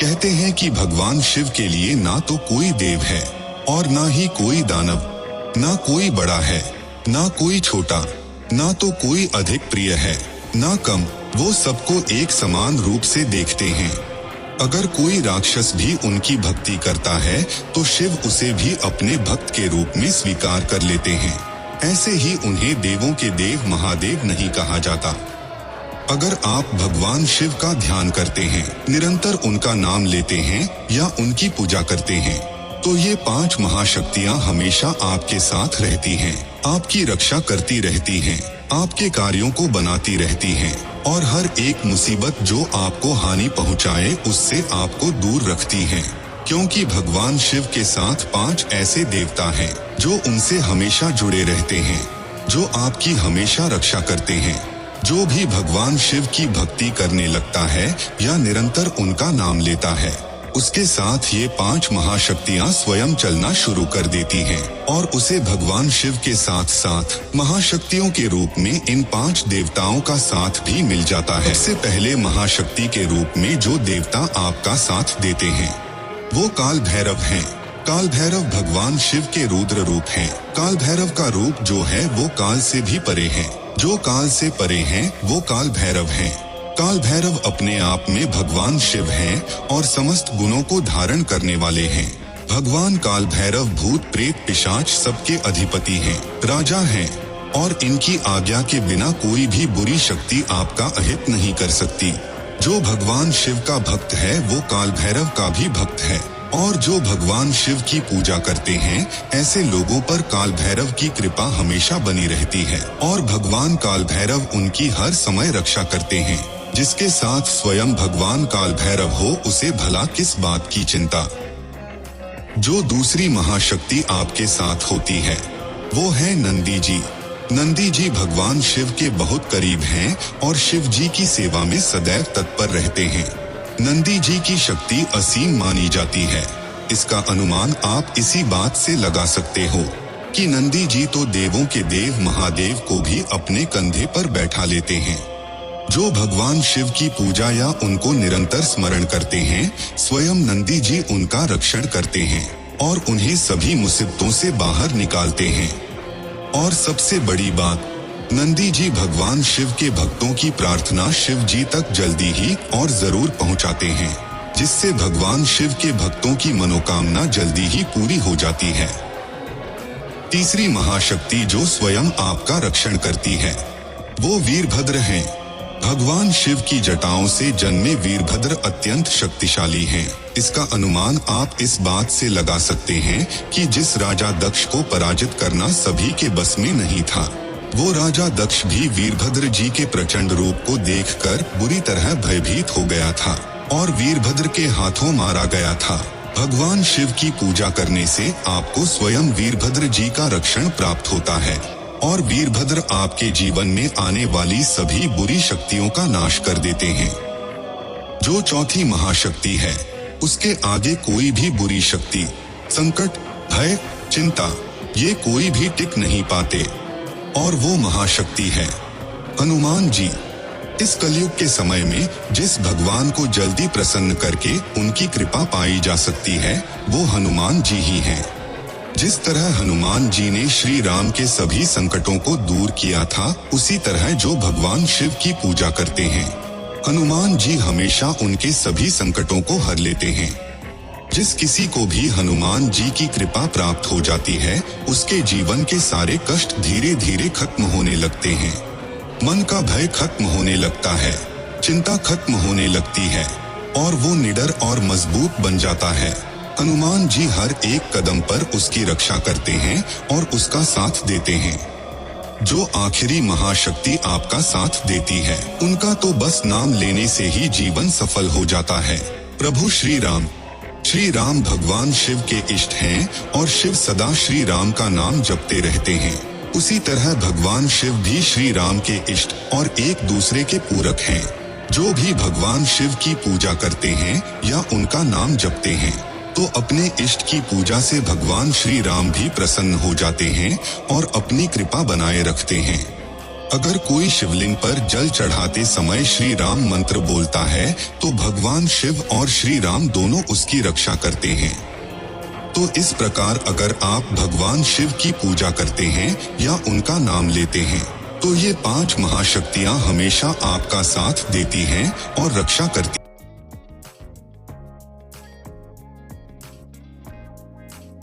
कहते हैं कि भगवान शिव के लिए ना तो कोई देव है और ना ही कोई दानव, ना कोई बड़ा है ना कोई छोटा, ना तो कोई अधिक प्रिय है ना कम, वो सबको एक समान रूप से देखते हैं। अगर कोई राक्षस भी उनकी भक्ति करता है तो शिव उसे भी अपने भक्त के रूप में स्वीकार कर लेते हैं। ऐसे ही उन्हें देवों के देव महादेव नहीं कहा जाता। अगर आप भगवान शिव का ध्यान करते हैं, निरंतर उनका नाम लेते हैं या उनकी पूजा करते हैं, तो ये 5 महाशक्तियाँ हमेशा आपके साथ रहती हैं, आपकी रक्षा करती रहती हैं, आपके कार्यों को बनाती रहती हैं और हर एक मुसीबत जो आपको हानि पहुँचाए उससे आपको दूर रखती हैं। क्योंकि भगवान शिव के साथ 5 ऐसे देवता हैं जो उनसे हमेशा जुड़े रहते हैं, जो आपकी हमेशा रक्षा करते हैं। जो भी भगवान शिव की भक्ति करने लगता है या निरंतर उनका नाम लेता है, उसके साथ ये 5 महाशक्तियाँ स्वयं चलना शुरू कर देती हैं और उसे भगवान शिव के साथ साथ महाशक्तियों के रूप में इन 5 देवताओं का साथ भी मिल जाता है। सबसे पहले महाशक्ति के रूप में जो देवता आपका साथ देते हैं वो काल भैरव हैं। काल भैरव भगवान शिव के रुद्र रूप हैं। काल भैरव का रूप जो है वो काल से भी परे है। जो काल से परे हैं वो काल भैरव हैं। काल भैरव अपने आप में भगवान शिव हैं और समस्त गुणों को धारण करने वाले हैं। भगवान काल भैरव भूत प्रेत पिशाच सबके अधिपति हैं, राजा हैं और इनकी आज्ञा के बिना कोई भी बुरी शक्ति आपका अहित नहीं कर सकती। जो भगवान शिव का भक्त है वो काल भैरव का भी भक्त है और जो भगवान शिव की पूजा करते हैं ऐसे लोगों पर काल भैरव की कृपा हमेशा बनी रहती है और भगवान काल भैरव उनकी हर समय रक्षा करते हैं। जिसके साथ स्वयं भगवान काल भैरव हो उसे भला किस बात की चिंता। जो दूसरी महाशक्ति आपके साथ होती है वो है नंदी जी। नंदी जी भगवान शिव के बहुत करीब हैं और शिव जी की सेवा में सदैव तत्पर रहते हैं। नंदी जी की शक्ति असीम मानी जाती है। इसका अनुमान आप इसी बात से लगा सकते हो कि नंदी जी तो देवों के देव महादेव को भी अपने कंधे पर बैठा लेते हैं। जो भगवान शिव की पूजा या उनको निरंतर स्मरण करते हैं, स्वयं नंदी जी उनका रक्षण करते हैं और उन्हें सभी मुसीबतों से बाहर निकालते हैं। और सबसे बड़ी बात, नंदी जी भगवान शिव के भक्तों की प्रार्थना शिव जी तक जल्दी ही और जरूर पहुंचाते हैं, जिससे भगवान शिव के भक्तों की मनोकामना जल्दी ही पूरी हो जाती है। तीसरी महाशक्ति जो स्वयं आपका रक्षण करती है वो वीरभद्र हैं। भगवान शिव की जटाओं से जन्मे वीरभद्र अत्यंत शक्तिशाली हैं। इसका अनुमान आप इस बात से लगा सकते हैं कि जिस राजा दक्ष को पराजित करना सभी के बस में नहीं था, वो राजा दक्ष भी वीरभद्र जी के प्रचंड रूप को देखकर बुरी तरह भयभीत हो गया था और वीरभद्र के हाथों मारा गया था। भगवान शिव की पूजा करने से आपको स्वयं वीरभद्र जी का रक्षण प्राप्त होता है और वीरभद्र आपके जीवन में आने वाली सभी बुरी शक्तियों का नाश कर देते हैं। जो चौथी महाशक्ति है उसके आगे कोई भी बुरी शक्ति, संकट, भय, चिंता ये कोई भी टिक नहीं पाते और वो महाशक्ति है हनुमान जी। इस कलयुग के समय में जिस भगवान को जल्दी प्रसन्न करके उनकी कृपा पाई जा सकती है वो हनुमान जी ही हैं। जिस तरह हनुमान जी ने श्री राम के सभी संकटों को दूर किया था, उसी तरह जो भगवान शिव की पूजा करते हैं, हनुमान जी हमेशा उनके सभी संकटों को हर लेते हैं। जिस किसी को भी हनुमान जी की कृपा प्राप्त हो जाती है, उसके जीवन के सारे कष्ट धीरे धीरे खत्म होने लगते हैं। मन का भय खत्म होने लगता है, चिंता खत्म होने लगती है और वो निडर और मजबूत बन जाता है। हनुमान जी हर एक कदम पर उसकी रक्षा करते हैं और उसका साथ देते हैं। जो आखिरी महाशक्ति आपका साथ देती है, उनका तो बस नाम लेने से ही जीवन सफल हो जाता है। प्रभु श्री राम। श्री राम भगवान शिव के इष्ट हैं और शिव सदा श्री राम का नाम जपते रहते हैं। उसी तरह भगवान शिव भी श्री राम के इष्ट और एक दूसरे के पूरक हैं। जो भी भगवान शिव की पूजा करते हैं या उनका नाम जपते हैं, तो अपने इष्ट की पूजा से भगवान श्री राम भी प्रसन्न हो जाते हैं और अपनी कृपा बनाए रखते हैं। अगर कोई शिवलिंग पर जल चढ़ाते समय श्री राम मंत्र बोलता है तो भगवान शिव और श्री राम दोनों उसकी रक्षा करते हैं। तो इस प्रकार अगर आप भगवान शिव की पूजा करते हैं या उनका नाम लेते हैं तो ये 5 महाशक्तियां हमेशा आपका साथ देती हैं और रक्षा करती